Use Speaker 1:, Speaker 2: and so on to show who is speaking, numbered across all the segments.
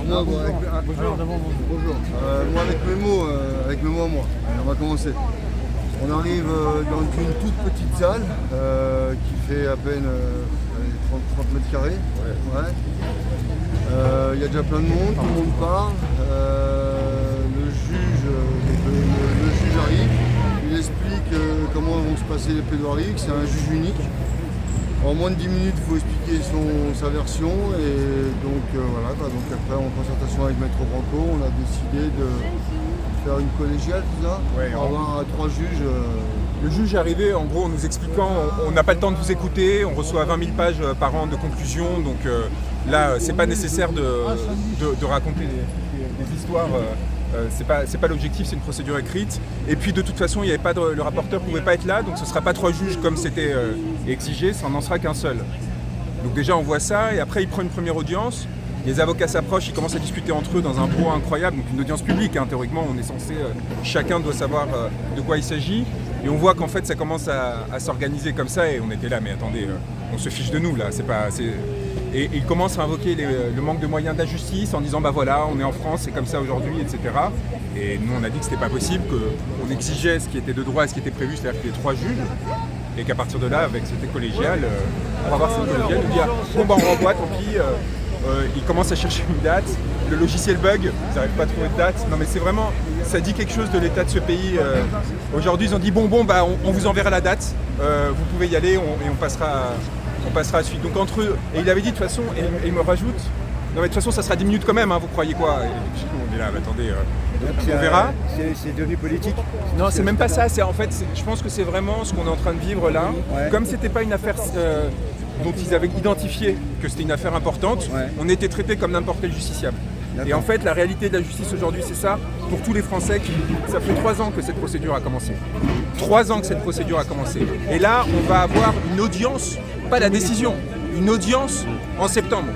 Speaker 1: Alors moi, bonjour. Moi avec Memo à moi. On va commencer. On arrive dans une toute petite salle qui fait à peine 30 mètres carrés. Ouais. Il y a déjà plein de monde, tout le monde parle. Le juge arrive, il explique comment vont se passer les plaidoiries, que c'est un juge unique. En moins de 10 minutes, il faut expliquer sa version et donc voilà. Donc après, en concertation avec Maître Branco, on a décidé de faire une collégiale, tout ça, pour avoir 3 juges.
Speaker 2: Le juge est arrivé en gros en nous expliquant on n'a pas le temps de vous écouter, on reçoit 20 000 pages par an de conclusions, donc là c'est pas nécessaire de raconter des histoires. C'est pas l'objectif, c'est une procédure écrite. Et puis de toute façon, il y avait pas le rapporteur ne pouvait pas être là, donc ce ne sera pas 3 juges comme c'était exigé, ça n'en sera qu'un seul. Donc déjà on voit ça, et après il prend une première audience, les avocats s'approchent, ils commencent à discuter entre eux dans un brouhaha incroyable, donc une audience publique, hein, théoriquement on est censé, chacun doit savoir de quoi il s'agit. Et on voit qu'en fait ça commence à s'organiser comme ça, et on était là, mais attendez, on se fiche de nous là, Et il commence à invoquer le manque de moyens de la justice en disant bah voilà, on est en France, c'est comme ça aujourd'hui, etc. Et nous on a dit que c'était pas possible, qu'on exigeait ce qui était de droit et ce qui était prévu, c'est-à-dire qu'il y ait 3 juges, et qu'à partir de là, avec cette collégiale, on va voir cette collégiale, nous dire bon bah on renvoie, tant pis, il commence à chercher une date, le logiciel bug, ils n'arrivent pas à trouver de date. Non mais c'est vraiment, ça dit quelque chose de l'état de ce pays. Aujourd'hui ils ont dit bon bah on vous enverra la date, vous pouvez y aller et on passera à la suite. Donc entre eux, et il avait dit de toute façon, et il me rajoute, non mais de toute façon ça sera 10 minutes quand même, hein, vous croyez quoi? Et puis on est là, mais attendez, on verra.
Speaker 3: C'est devenu politique?
Speaker 2: Non, c'est même pas ça, je pense que c'est vraiment ce qu'on est en train de vivre là.
Speaker 3: Ouais.
Speaker 2: Comme c'était pas une affaire dont ils avaient identifié que c'était une affaire importante, on était traité comme n'importe quel justiciable.
Speaker 3: D'accord.
Speaker 2: Et en fait, la réalité de la justice aujourd'hui, c'est ça, pour tous les Français, ça fait 3 ans que cette procédure a commencé. 3 ans que cette procédure a commencé. Et là, on va avoir une audience, pas la décision, une audience en septembre.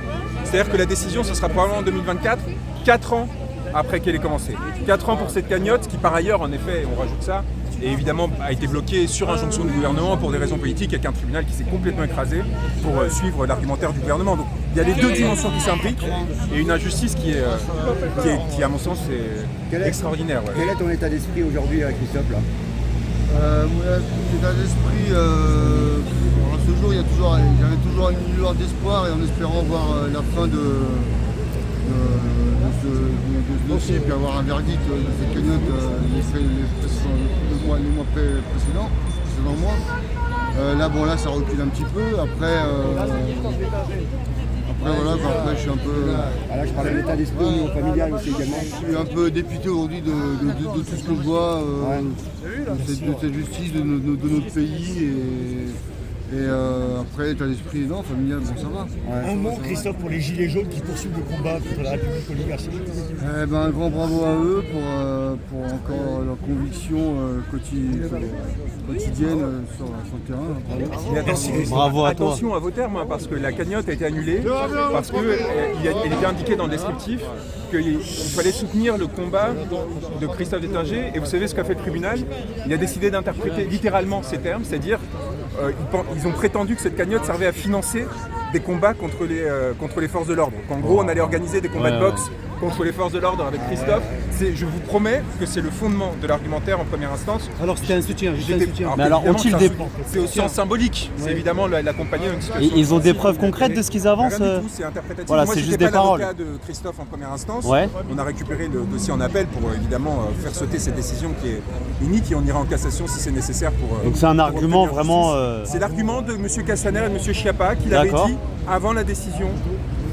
Speaker 2: C'est-à-dire que la décision, ce sera probablement en 2024, 4 ans après qu'elle ait commencé. 4 ans pour cette cagnotte, qui par ailleurs, en effet, on rajoute ça, et évidemment a été bloquée sur injonction du gouvernement pour des raisons politiques, avec un tribunal qui s'est complètement écrasé pour suivre l'argumentaire du gouvernement. Donc il y a les deux dimensions qui s'impliquent et une injustice qui à mon sens est extraordinaire. Ouais.
Speaker 3: Quel est ton état d'esprit aujourd'hui, Christophe là?
Speaker 1: L'état d'esprit, à ce jour, j'avais toujours une lueur d'espoir et en espérant voir la fin de ce dossier, puis avoir un verdict de cette cagnotte les mois précédents mois. Là ça recule un petit peu. Après je suis un peu.
Speaker 3: Là je parlais de l'état d'esprit au niveau familial aussi également.
Speaker 1: Je suis un peu dépité aujourd'hui de tout ce que je vois de cette justice de notre pays et après l'état d'esprit familial, bon ça va.
Speaker 4: Un mot, Christophe, pour les gilets jaunes qui poursuivent le combat contre la République oligarchique.
Speaker 1: Un grand bravo à eux pour encore leur conviction quotidienne sur le terrain.
Speaker 2: Bravo à toi. Attention à vos termes, parce que la cagnotte a été annulée, parce qu'il était indiqué dans le descriptif qu'il fallait soutenir le combat de Christophe Détinger. Et vous savez ce qu'a fait le tribunal? Il a décidé d'interpréter littéralement ces termes, c'est-à-dire ils ont prétendu que cette cagnotte servait à financer des combats contre les forces de l'ordre. En gros, on allait organiser des combats de boxe contre les forces de l'ordre avec Christophe. Je vous promets que c'est le fondement de l'argumentaire en première instance.
Speaker 5: Alors c'était un soutien, juste un soutien.
Speaker 2: Mais alors ont-ils des... C'est aussi en symbolique, c'est évidemment l'accompagner dans une situation.
Speaker 5: Et ils ont des preuves concrètes de ce qu'ils avancent?
Speaker 2: Rien du tout, c'est interprétatif.
Speaker 5: Voilà,
Speaker 2: moi,
Speaker 5: c'est juste
Speaker 2: pas
Speaker 5: des paroles.
Speaker 2: l'avocat de Christophe en première instance.
Speaker 5: Ouais.
Speaker 2: On a récupéré le dossier en appel pour évidemment faire sauter cette décision qui est unique et on ira en cassation si c'est nécessaire pour.
Speaker 5: Donc c'est un argument vraiment.
Speaker 2: C'est l'argument de M. Castaner et de M. Schiappa qui l'avaient dit avant la décision,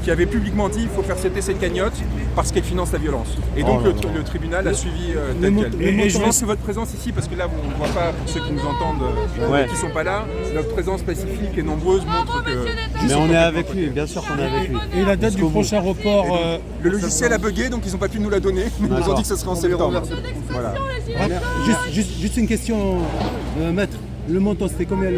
Speaker 2: qui avait publiquement dit qu'il faut faire sauter cette cagnotte parce qu'elle finance la violence. Et donc le tribunal a suivi tel quel. Et je pense que votre présence ici, parce que là on ne voit pas, pour ceux qui nous entendent, qui ne sont pas là, notre présence pacifique et nombreuse montre que...
Speaker 5: Mais on est avec lui, bien sûr qu'on est avec lui.
Speaker 4: Et la date du prochain report
Speaker 2: Le logiciel a bugué, donc ils n'ont pas pu nous la donner, mais ils nous ont dit que ce serait en septembre. Voilà.
Speaker 4: Juste une question, maître. Le montant, c'était combien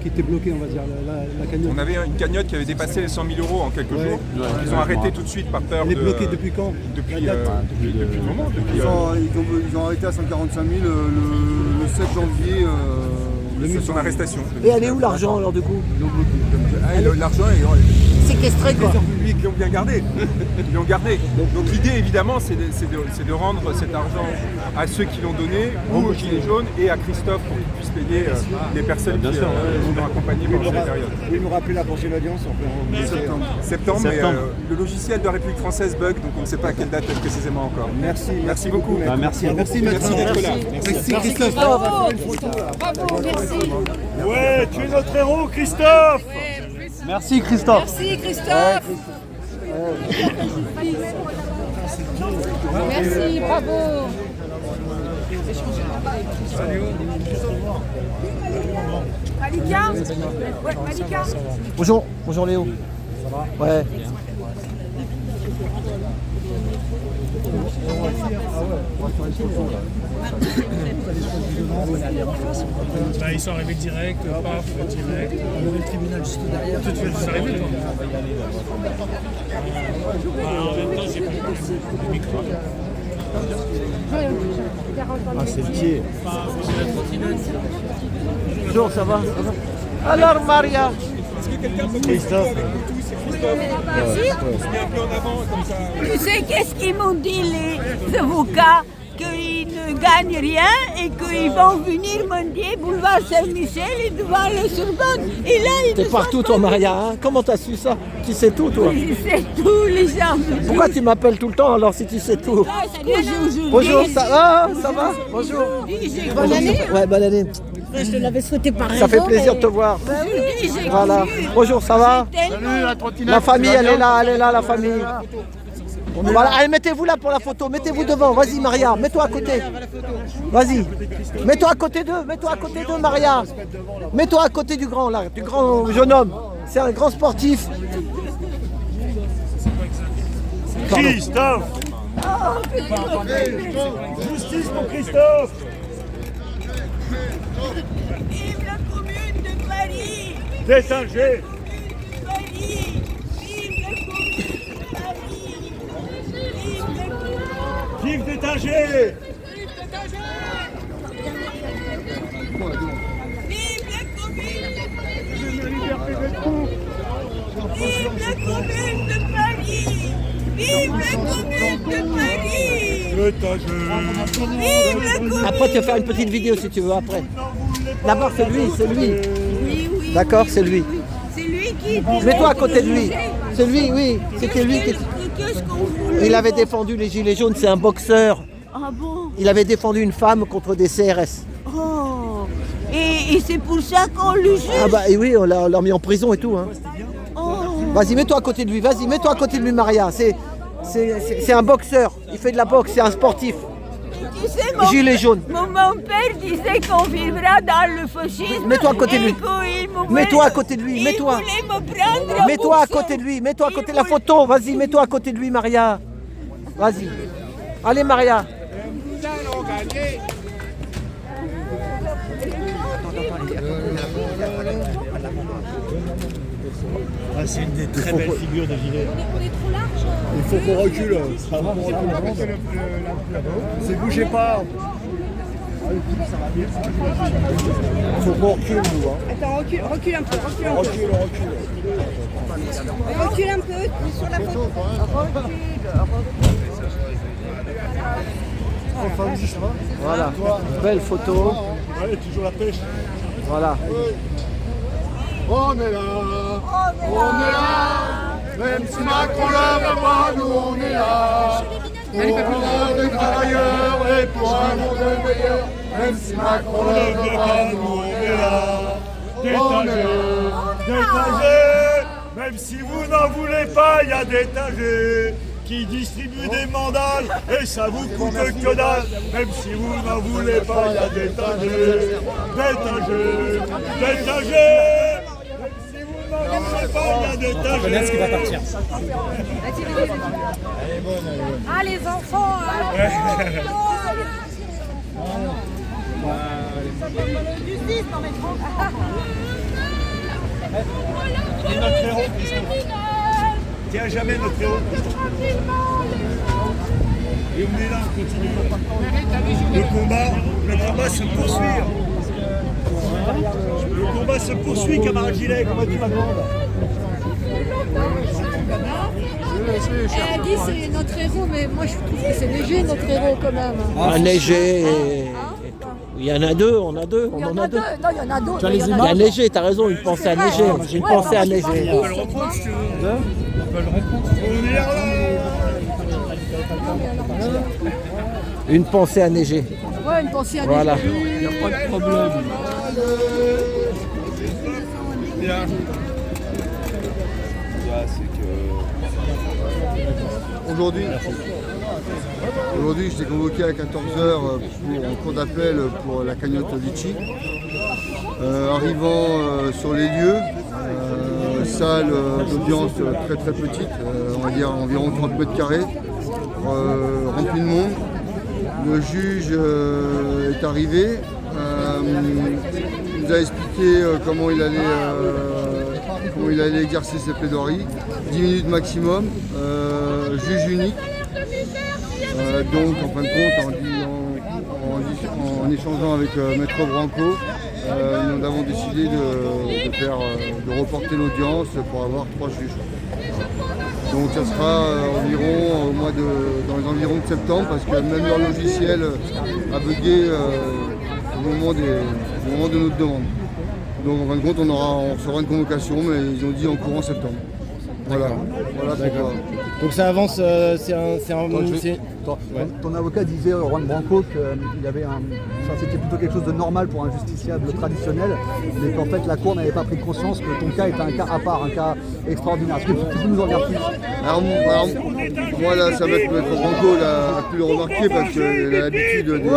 Speaker 4: qui était bloqué, on va dire, la cagnotte?
Speaker 2: On avait une cagnotte qui avait dépassé les 100 000 € en quelques jours. Ils ont arrêté tout de suite par peur.
Speaker 4: Elle est bloquée depuis quand?
Speaker 2: Depuis le moment.
Speaker 1: Ils ont arrêté à 145 000 le 7 janvier.
Speaker 2: De son arrestation.
Speaker 6: Et elle est où l'argent alors du coup?
Speaker 2: L'argent est...
Speaker 6: C'est séquestré quoi.
Speaker 2: Ils l'ont bien gardé. Ils l'ont gardé. Donc l'idée évidemment c'est de rendre cet argent à ceux qui l'ont donné, ou aux Gilets jaunes et à Christophe pour qu'il puisse payer les personnes qui l'ont accompagné pendant cette période.
Speaker 3: Vous pouvez nous rappeler la prochaine audience
Speaker 2: Septembre, mais le logiciel de la République française bug, donc on ne sait pas à quelle date précisément encore.
Speaker 3: Merci
Speaker 2: beaucoup.
Speaker 3: Merci.
Speaker 2: Merci d'être là.
Speaker 4: Merci Christophe.
Speaker 7: Bravo, merci.
Speaker 8: Ouais, tu es notre héros, Christophe.
Speaker 5: Merci Christophe.
Speaker 7: Merci Christophe. Merci, bravo. Malika. Ouais, Malika.
Speaker 6: Bonjour Léo. Ça va? Ouais.
Speaker 8: Bah, ils sont arrivés direct, paf, direct.
Speaker 6: Le tribunal juste derrière.
Speaker 8: Tout de suite, c'est arrivé toi. En même temps, j'ai pris le micro.
Speaker 5: Ah, c'est le pied.
Speaker 6: Bonjour, ça va? Alors Maria.
Speaker 2: Est-ce que quelqu'un peut
Speaker 5: Christophe.
Speaker 9: Tu sais qu'est-ce qu'ils m'ont dit les avocats? Qu'ils ne gagnent rien et qu'ils vont venir mendier boulevard Saint-Michel et devant le Sorbonne. Et là, ils
Speaker 6: T'es partout toi Maria, hein? Comment t'as su ça? Tu sais tout toi?
Speaker 9: Je sais tout, les gens.
Speaker 6: Pourquoi tu m'appelles tout le temps alors si tu sais tout? Bonjour, ça va? Ça va? Bonjour.
Speaker 9: Bonne année.
Speaker 6: Ouais, bonne année.
Speaker 9: Je te l'avais souhaité par
Speaker 6: Ça fait plaisir de te voir. Voilà. Bonjour, ça va? La famille, elle est là, la famille. Voilà, allez, mettez-vous là pour la photo, mettez-vous devant, vas-y Maria, mets-toi à côté. Vas-y, mets-toi à côté d'eux, Maria. Mets-toi à côté du grand, là, du grand jeune homme. C'est un grand sportif.
Speaker 8: Christophe. Justice pour Christophe.
Speaker 9: Vive la commune de Paris.
Speaker 8: Détanger. Vive Détanger.
Speaker 9: Vive la commune de Paris. Vive la commune de Paris.
Speaker 8: Détanger.
Speaker 6: Après, tu vas faire une petite vidéo si tu veux, après. D'abord, c'est lui.
Speaker 9: Oui.
Speaker 6: D'accord, c'est lui.
Speaker 9: C'est lui qui...
Speaker 6: Mets-toi à côté de lui. C'est lui, oui. C'était lui qui...
Speaker 9: Qu'est-ce qu'on voulait?
Speaker 6: Il avait défendu les Gilets jaunes, c'est un boxeur.
Speaker 9: Ah bon?
Speaker 6: Il avait défendu une femme contre des CRS.
Speaker 9: Oh. Et c'est pour ça qu'on le juge?
Speaker 6: Ah bah et oui, on l'a mis en prison et tout. Hein.
Speaker 9: Oh.
Speaker 6: Vas-y, mets-toi à côté de lui, mets-toi à côté de lui, Maria. C'est un boxeur, il fait de la boxe, c'est un sportif.
Speaker 9: Tu sais,
Speaker 6: Gilet jaune.
Speaker 9: Mon père disait qu'on vivra dans le fascisme.
Speaker 6: Mets-toi à côté de lui. Mets-toi à côté de lui, mets-toi. Mets-toi à côté de lui, mets-toi à côté de la photo. Vas-y, mets-toi à côté de lui, Maria. Vas-y. Allez, Maria.
Speaker 8: Ah, c'est une des très belles figures de Gilet.
Speaker 7: On est trop large.
Speaker 3: Il faut qu'on recule. Ne bougez pas. Il faut qu'on recule, nous. Hein.
Speaker 7: Attends, recule un peu, recule un peu. Recule un peu sur la photo.
Speaker 6: Voilà, belle photo.
Speaker 8: Ouais, toujours la pêche.
Speaker 6: Voilà.
Speaker 1: On est là, on est là, même si Macron la veut pas, nous on est là. Pour un monde des travailleurs et pour un monde meilleur, même si Macron la veut pas, nous on est là.
Speaker 8: Détanger. Même si vous n'en voulez pas, il y a Détanger qui distribue des mandales et ça vous coûte que dalle. Même si vous n'en voulez pas, il y a Détanger.
Speaker 7: On
Speaker 8: connaît ce qui va partir.
Speaker 7: Ah, les enfants. Justice, non mais trop.
Speaker 8: Et notre héros, tiens jamais notre héros. Et on est là, on continue. Le combat se poursuit. Le combat se poursuit, camarade Gilet, comment tu vas prendre?
Speaker 7: Elle dit c'est notre héros, mais moi je trouve que c'est léger notre héros quand même.
Speaker 6: Un léger. Il y en a deux, on en a deux.
Speaker 7: Non, il y en a d'autres.
Speaker 6: Il y a un léger, t'as raison, une pensée à léger. J'ai une pensée à léger.
Speaker 8: On est là.
Speaker 6: Une pensée à neiger.
Speaker 7: Ouais, une pensée à
Speaker 6: Voilà.
Speaker 5: Il n'y a pas de problème.
Speaker 1: Aujourd'hui, j'étais convoqué à 14h en cours d'appel pour la cagnotte Litchi. Arrivant sur les lieux, salle d'audience très très petite, on va dire environ 30 mètres carrés, remplie de monde. Le juge est arrivé, il nous a expliqué comment il allait exercer ses plaidoiries, 10 minutes maximum, juge unique. Donc en fin de compte, en échangeant avec Maître Branco, nous avons décidé de reporter l'audience pour avoir 3 juges. Donc ça sera environ dans les environs de septembre, parce que même leur logiciel a bugué au moment de notre demande. Donc en fin de compte, on recevra une convocation, mais ils ont dit en courant septembre. Voilà pourquoi.
Speaker 5: Donc ça avance,
Speaker 3: Ton avocat disait, Juan Branco, que c'était plutôt quelque chose de normal pour un justiciable traditionnel, mais qu'en fait la Cour n'avait pas pris conscience que ton cas était un cas à part, un cas extraordinaire. Est-ce que tu peux nous en dire plus?
Speaker 1: Alors, moi là, ça va être Maître Branco a pu le remarquer parce qu'il a l'habitude des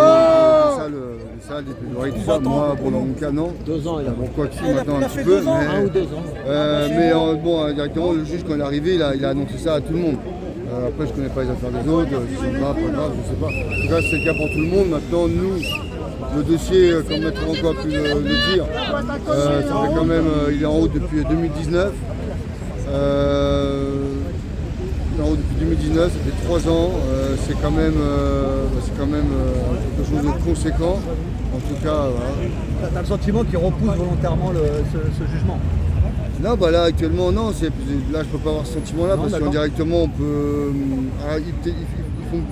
Speaker 1: salles, des plaidoiries, tout ça. Moi, dans mon cas, non.
Speaker 6: 2 ans, il a.
Speaker 1: Bon, quoi que si, maintenant un petit peu. Mais,
Speaker 6: 1 ou 2 ans.
Speaker 1: mais bon, directement, le juge, quand il est arrivé, il a annoncé ça à tout le monde. Après, je ne connais pas les affaires des autres, si c'est grave, pas grave, je ne sais pas. En tout cas, c'est le cas pour tout le monde. Maintenant, nous, le dossier, comme Maître Branco a pu le dire, ça fait quand même, il est en route depuis 2019. En route depuis 2019, ça fait 3 ans. C'est quand même quelque chose de conséquent. En tout cas, voilà.
Speaker 3: Tu as le sentiment qu'il repousse volontairement ce jugement?
Speaker 1: Non, bah là actuellement non, là je peux pas avoir ce sentiment-là parce qu'indirectement on peut.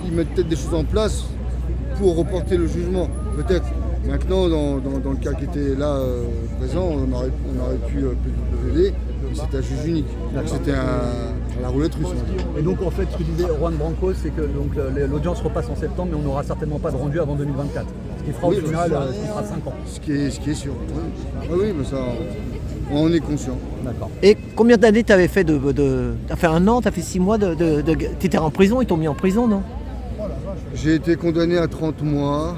Speaker 1: Ils mettent peut-être des choses en place pour reporter le jugement, peut-être. Maintenant, dans le cas qui était là présent, on aurait pu aider, mais c'était un juge unique. Donc c'était la roulette russe.
Speaker 3: Et donc en fait, ce que disait Juan Branco, c'est que l'audience repasse en septembre, mais on n'aura certainement pas de rendu avant 2024. Ce qui fera au final 5 ans. Ce qui
Speaker 1: est sûr. Oui, mais ça. On est conscient.
Speaker 6: D'accord. Et combien d'années tu avais fait T'as fait 1 an, t'as fait 6 mois Tu étais en prison, ils t'ont mis en prison, non?
Speaker 1: J'ai été condamné à 30 mois,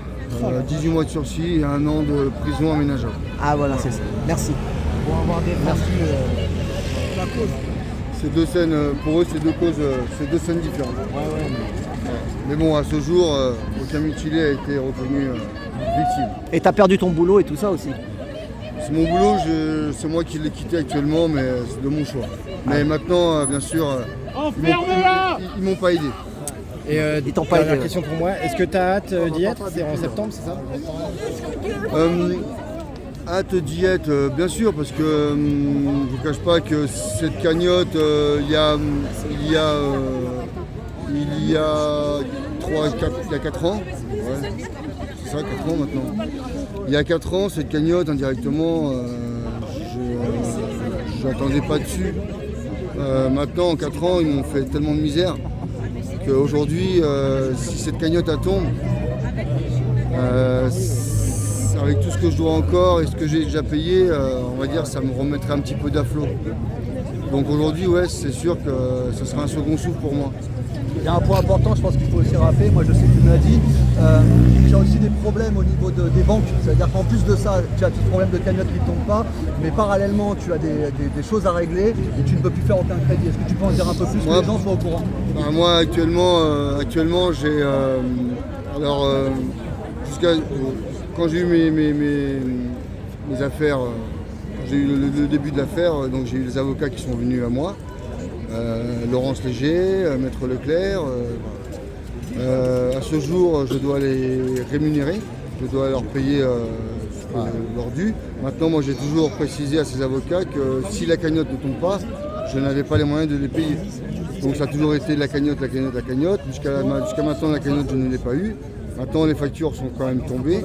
Speaker 1: 18 mois de sursis et 1 an de prison aménageable.
Speaker 6: Ah voilà, c'est ça. Merci.
Speaker 3: Pour avoir défendu la cause.
Speaker 1: C'est 2 scènes, pour eux c'est 2 scènes différentes. Mais bon, à ce jour, aucun mutilé a été reconnu victime.
Speaker 6: Et t'as perdu ton boulot et tout ça aussi?
Speaker 1: C'est mon boulot, c'est moi qui l'ai quitté actuellement, mais c'est de mon choix. Mais maintenant, bien sûr, ils m'ont pas aidé.
Speaker 5: Et dernière question pour moi, est-ce que tu as hâte d'y être? C'est en septembre, c'est ça?
Speaker 1: Hâte d'y être, bien sûr, parce que je ne cache pas que cette cagnotte, il y a 4 ans, ouais, c'est ça, 4 ans maintenant. Il y a 4 ans, cette cagnotte, indirectement, je n'attendais pas dessus. Maintenant, en 4 ans, ils m'ont fait tellement de misère qu'aujourd'hui, si cette cagnotte tombe, avec tout ce que je dois encore et ce que j'ai déjà payé, on va dire ça me remettrait un petit peu d'afflot. Donc aujourd'hui, ouais, c'est sûr que ce sera un second souffle pour moi.
Speaker 3: Il y a un point important, je pense qu'il faut aussi rappeler, moi je sais que tu me l'as dit, tu as aussi des problèmes au niveau des banques, c'est-à-dire qu'en plus de ça, tu as ce problème de cagnotte qui ne tombe pas, mais parallèlement tu as des choses à régler et tu ne peux plus faire aucun crédit. Est-ce que tu peux en dire un peu plus que les gens soient au courant?
Speaker 1: Moi actuellement j'ai... quand j'ai eu mes affaires, j'ai eu le début de l'affaire, donc j'ai eu les avocats qui sont venus à moi. Laurence Léger, Maître Leclerc. À ce jour, je dois les rémunérer, je dois leur payer leur dû. Maintenant, moi j'ai toujours précisé à ces avocats que si la cagnotte ne tombe pas, je n'avais pas les moyens de les payer. Donc ça a toujours été la cagnotte. Jusqu'à maintenant, la cagnotte, je ne l'ai pas eu. Maintenant, les factures sont quand même tombées.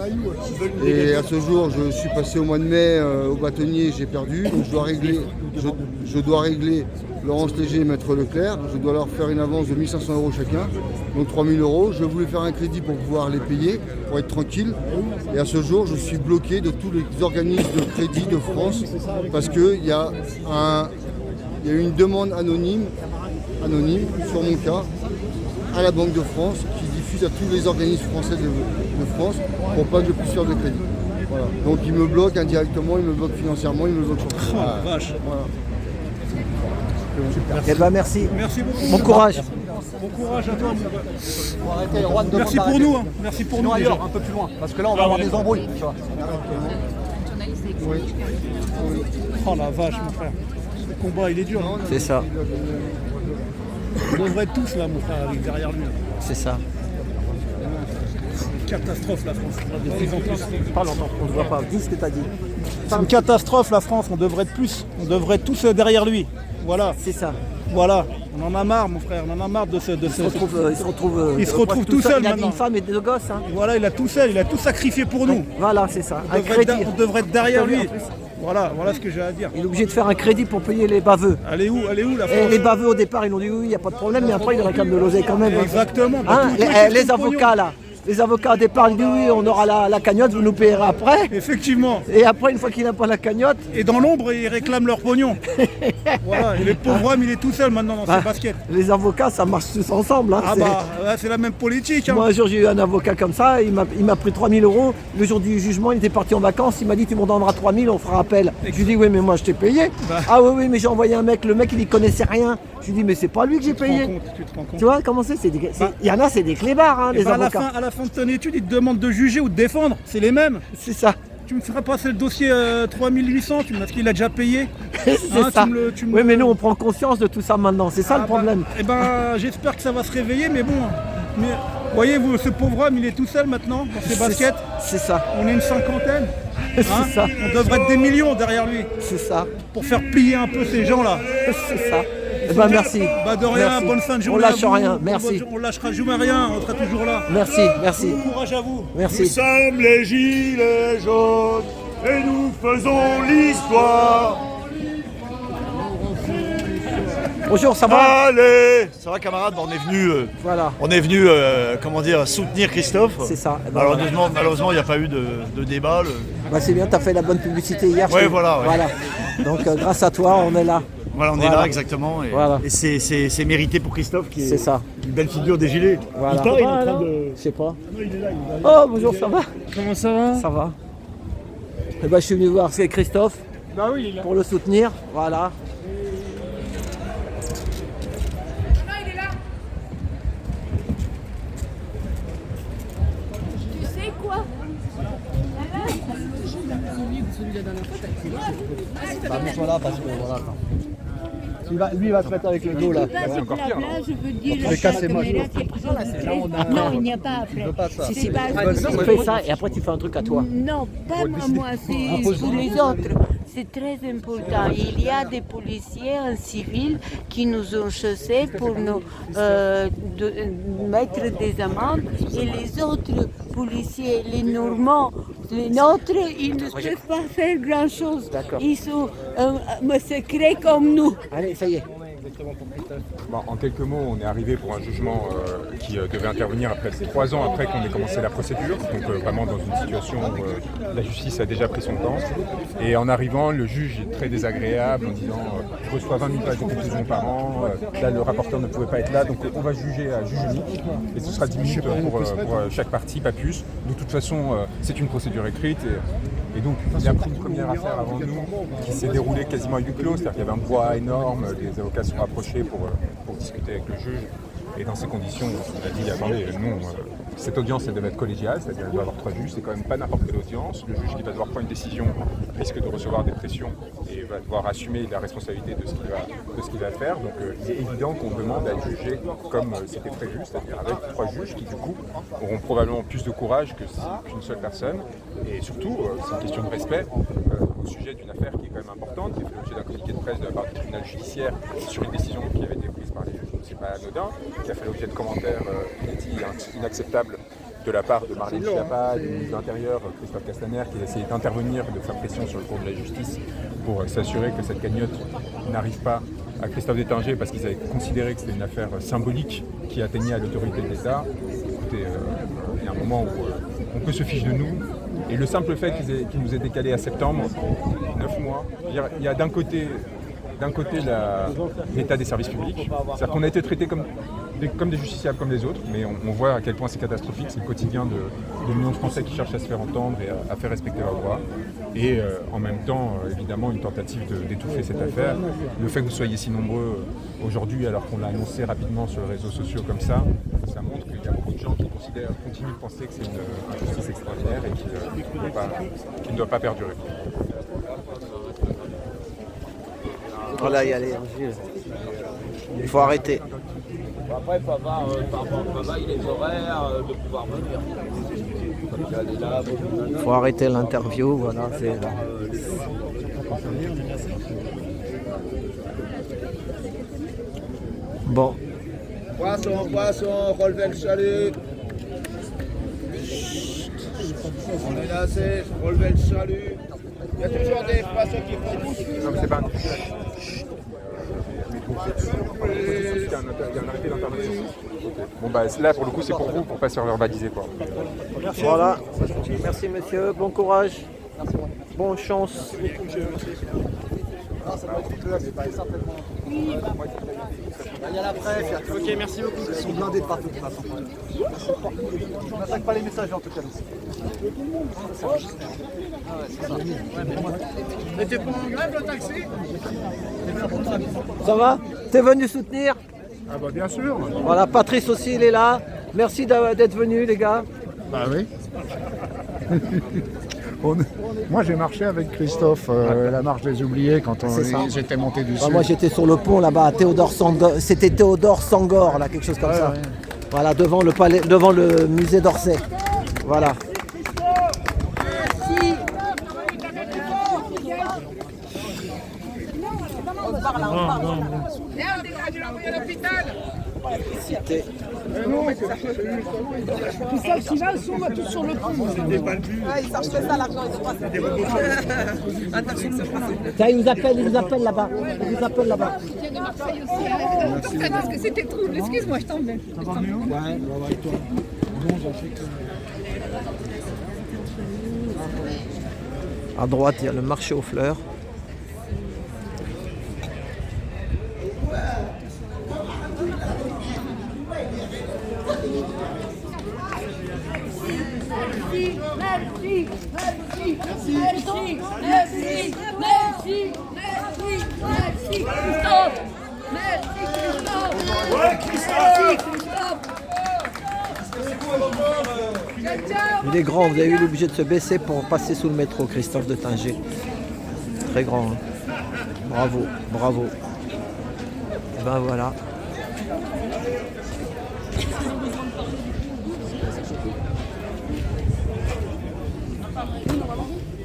Speaker 1: Et à ce jour, je suis passé au mois de mai au bâtonnier, j'ai perdu. Donc je dois régler Laurence Léger et Maître Leclerc. Je dois leur faire une avance de 1 500 € chacun, donc 3 000 €. Je voulais faire un crédit pour pouvoir les payer, pour être tranquille. Et à ce jour, je suis bloqué de tous les organismes de crédit de France parce qu'il y a une demande anonyme sur mon cas à la Banque de France qui diffuse à tous les organismes français de France pour pas que je puisse faire de crédit. Voilà. Donc ils me bloquent indirectement, ils me bloquent financièrement, ils me bloquent sur tout.
Speaker 4: Oh, vache.
Speaker 1: Voilà.
Speaker 6: Eh ben merci.
Speaker 4: Merci beaucoup.
Speaker 6: Bon courage.
Speaker 4: Bon courage à toi.
Speaker 3: Merci
Speaker 4: pour nous. Hein. Merci pour nous déjà.
Speaker 3: Un peu plus loin, parce que là on va avoir des embrouilles. Tu vois.
Speaker 4: Oh la vache, mon frère. Le combat, il est dur. Hein.
Speaker 6: C'est ça.
Speaker 4: On devrait être tous là, mon frère, avec derrière lui.
Speaker 6: C'est ça.
Speaker 4: Catastrophe la France. De plus en plus.
Speaker 6: Parle longtemps, on ne voit pas. Dis ce que tu as dit.
Speaker 4: C'est une catastrophe la France, on devrait être plus. On devrait être tous derrière lui. Voilà.
Speaker 6: C'est ça.
Speaker 4: Voilà. On en a marre mon frère, on en a marre de ce.
Speaker 6: Il se retrouve
Speaker 4: tout seul
Speaker 6: il a
Speaker 4: maintenant.
Speaker 6: une femme et deux gosses. Hein.
Speaker 4: Voilà, il a tout seul, il a tout sacrifié pour nous.
Speaker 6: Voilà, c'est ça.
Speaker 4: On devrait être derrière lui. Voilà ce que j'ai à dire.
Speaker 6: Il est obligé de faire un crédit pour payer les baveux.
Speaker 4: Elle est où la France?
Speaker 6: Et les baveux au départ, ils ont dit oui, il n'y a pas de problème, mais après ils réclament de l'oseille quand même.
Speaker 4: Exactement.
Speaker 6: Hein, les avocats là. Les avocats au départ ils disent oui, on aura la cagnotte, vous nous payerez après.
Speaker 4: Effectivement.
Speaker 6: Et après, une fois qu'il n'a pas la cagnotte.
Speaker 4: Et dans l'ombre, ils réclament leur pognon. Voilà. Et le pauvre homme, il est tout seul maintenant dans ses baskets.
Speaker 6: Les avocats, ça marche tous ensemble. Hein,
Speaker 4: c'est la même politique. Hein.
Speaker 6: Moi, un jour, j'ai eu un avocat comme ça, il m'a pris 3 000 €. Le jour du jugement, il était parti en vacances. Il m'a dit tu m'en donneras 3 000, on fera appel. Je lui ai dit oui, mais moi, je t'ai payé. Ah oui, mais j'ai envoyé un mec. Le mec, il n'y connaissait rien. Je lui ai dit mais c'est pas lui que j'ai payé.
Speaker 4: Tu te rends compte.
Speaker 6: Tu vois comment c'est? Il y en a, c'est des clébards, hein, les avocats.
Speaker 4: À la fin de ton étude, ils te demandent de juger ou de défendre. C'est les mêmes.
Speaker 6: C'est ça.
Speaker 4: Tu me feras passer le dossier 3800, tu me dis qu'il a déjà payé.
Speaker 6: C'est ça. Oui, mais nous, on prend conscience de tout ça maintenant. C'est ça le problème.
Speaker 4: J'espère que ça va se réveiller, mais bon. Mais voyez, vous, ce pauvre homme, il est tout seul maintenant dans ses baskets.
Speaker 6: C'est ça.
Speaker 4: On est une cinquantaine.
Speaker 6: C'est ça.
Speaker 4: On devrait être des millions derrière lui.
Speaker 6: C'est ça.
Speaker 4: Pour faire plier un peu ces gens-là.
Speaker 6: C'est ça. Merci.
Speaker 4: De rien,
Speaker 6: merci.
Speaker 4: Bonne fin de journée.
Speaker 6: On lâche rien, merci.
Speaker 4: On lâchera jamais rien, on sera toujours là.
Speaker 6: Merci.
Speaker 4: Bon courage à vous.
Speaker 6: Merci.
Speaker 8: Nous sommes les gilets jaunes et nous faisons l'histoire.
Speaker 6: Bonjour, ça va?
Speaker 10: Allez, ça va camarades, on est venu comment dire, soutenir Christophe.
Speaker 6: C'est ça.
Speaker 10: Malheureusement, il n'y a pas eu de débat.
Speaker 6: C'est bien, tu as fait la bonne publicité hier.
Speaker 10: Ouais, voilà.
Speaker 6: Donc grâce à toi, on est là.
Speaker 10: Voilà, on est là exactement. Et c'est mérité pour Christophe qui est une belle figure des gilets.
Speaker 6: Voilà.
Speaker 10: Il est en train de...
Speaker 6: Je sais pas.
Speaker 10: Non, il est là.
Speaker 6: Oh, bonjour, ça va?
Speaker 4: Comment ça va?
Speaker 6: Ça va. Je suis venu voir Christophe pour le soutenir. Voilà.
Speaker 9: Tu sais quoi?
Speaker 3: Mets-toi là parce que voilà. Lui, il va se mettre avec le dos là.
Speaker 9: C'est encore pire. Je veux dire,
Speaker 3: je vais casser moi.
Speaker 9: Non, il n'y a pas après.
Speaker 6: Si. Tu fais ça et après tu fais un truc à toi.
Speaker 9: Non, pas moi, c'est pour les autres. C'est très important. Il y a des policiers en civil qui nous ont chassés pour nous mettre des amendes. Et les autres policiers, les Normands, les nôtres, ils ne peuvent pas faire grand-chose. Ils sont massacrés comme nous.
Speaker 6: Allez, ça y est.
Speaker 2: En quelques mots, on est arrivé pour un jugement qui devait intervenir après 3 ans après qu'on ait commencé la procédure, donc vraiment dans une situation où la justice a déjà pris son temps. Et en arrivant, le juge est très désagréable en disant je reçois 20 000 pages de conclusion par an, là le rapporteur ne pouvait pas être là, donc on va juger à juge unique et ce sera 10 minutes pour chaque partie, pas plus. De toute façon, c'est une procédure écrite. Et donc, il y a pris une première affaire avant nous qui s'est déroulée quasiment à huis clos, c'est-à-dire qu'il y avait un brouhaha énorme, les avocats sont rapprochés pour discuter avec le juge. Et dans ces conditions, on a dit attendez, non, cette audience elle devait être collégiale, c'est-à-dire qu'elle doit avoir 3 juges, c'est quand même pas n'importe quelle audience. Le juge qui va devoir prendre une décision risque de recevoir des pressions et va devoir assumer la responsabilité de ce qu'il va faire. Donc il est évident qu'on demande à être jugé comme c'était prévu, c'est-à-dire avec 3 juges qui du coup auront probablement plus de courage qu'une seule personne. Et surtout, c'est une question de respect. au sujet d'une affaire qui est quand même importante, qui a fait l'objet d'un communiqué de presse de la part du tribunal judiciaire sur une décision qui avait été prise par les juges, donc c'est pas anodin, qui a fait l'objet de commentaires inédits et inacceptables de la part de Marlène Schiappa, du ministre de l'Intérieur, Christophe Castaner, qui a essayé d'intervenir, de faire pression sur le cours de la justice pour s'assurer que cette cagnotte n'arrive pas à Christophe Détinger parce qu'ils avaient considéré que c'était une affaire symbolique qui atteignait à l'autorité de l'État. Écoutez, il y a un moment où on peut se fiche de nous. Et le simple fait qu'il nous ait décalé à septembre, 9 mois, il y a d'un côté l'état des services publics, c'est-à-dire qu'on a été traités comme des justiciables comme les autres, mais on voit à quel point c'est catastrophique, c'est le quotidien de millions de Français qui cherchent à se faire entendre et à faire respecter leurs droits. Et en même temps, évidemment, une tentative d'étouffer cette affaire. Le fait que vous soyez si nombreux aujourd'hui, alors qu'on l'a annoncé rapidement sur les réseaux sociaux comme ça montre qu'il y a beaucoup de gens qui continuent de penser que c'est une injustice extraordinaire et qui ne doit pas perdurer.
Speaker 6: Voilà, y aller, Gilles. Il faut arrêter.
Speaker 11: Après, il faut avoir les horaires de pouvoir venir.
Speaker 6: Il faut arrêter l'interview, voilà. Bon.
Speaker 11: Poisson, relevez le chalut. On est là, relevez le chalut. Il y a toujours des poissons qui font.
Speaker 2: Non, mais c'est pas un il y a un arrêté d'intervention. Bon bah là pour le coup c'est pour vous, pour pas se faire verbaliser quoi.
Speaker 6: Voilà. Merci monsieur, bon courage. Bonne chance.
Speaker 3: Il y a la presse, ok, merci beaucoup. Ils sont blindés de partout de toute façon. On n'attaque pas les messages en tout cas.
Speaker 11: Mais t'es pas en grève le taxi?
Speaker 6: Ça va? T'es venu soutenir?
Speaker 12: Ah bah bien sûr.
Speaker 6: Voilà, Patrice aussi il est là. Merci d'être venu les gars.
Speaker 12: Bah oui. Moi j'ai marché avec Christophe la marche des oubliés quand j'étais monté dessus.
Speaker 6: Moi j'étais sur le pont là-bas, c'était Théodore Sangor, là, quelque chose comme ça. Ouais. Voilà, devant le musée d'Orsay. Voilà.
Speaker 7: Christophe, si va, on va tous sur le pont.
Speaker 11: C'était pas le but.
Speaker 7: Ils savent que ça, l'argent,
Speaker 6: Tiens, ils nous appellent là-bas. Ils nous appellent là-bas.
Speaker 7: Je viens de Marseille aussi. Parce que c'était trouble. Excuse-moi, je t'en vais.
Speaker 12: Ça va mieux? Ouais, avec toi. Non, j'en sais que...
Speaker 6: À droite, il y a le marché aux fleurs.
Speaker 7: Merci, Christophe. Merci, Christophe.
Speaker 8: Ouais, Christophe.
Speaker 6: Il est grand, vous avez eu l'obligé de se baisser pour passer sous le métro, Christophe Détinger. Très grand. Hein. Bravo, bravo. Et ben voilà.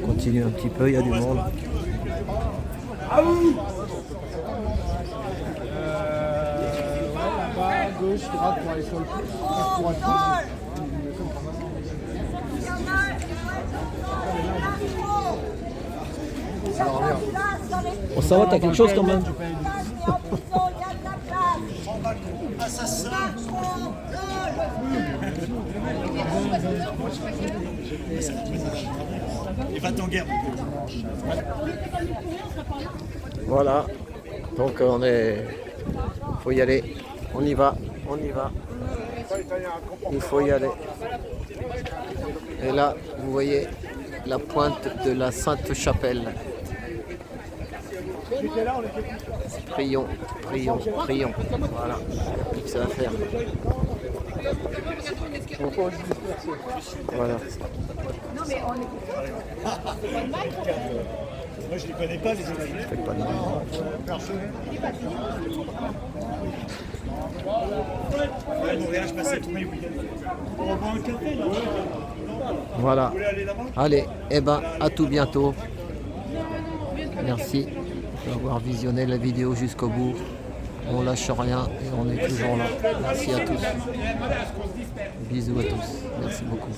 Speaker 6: Continue un petit peu, il y a du monde.
Speaker 12: À vous. Gauche, droite pour aller sur le coup.
Speaker 6: Bon, ça va, t'as quelque chose quand même.
Speaker 10: Et va-t'en guerre.
Speaker 6: Voilà. Donc on est. Faut y aller. On y va. On y va. Il faut y aller. Et là, vous voyez la pointe de la Sainte-Chapelle. Prions, prions, prions. Voilà. Plus que ça à faire. Voilà.
Speaker 11: Non mais on est... Moi je les connais pas les autres.
Speaker 6: Faites pas de mal.
Speaker 11: Ouais, Montréal, je passais tous mes week-ends. On va boire un café là.
Speaker 6: Voilà. Allez, eh ben à tout bientôt. Merci d'avoir visionné la vidéo jusqu'au bout. On lâche rien et on est toujours là. Merci à tous. Bisous à tous. Merci beaucoup.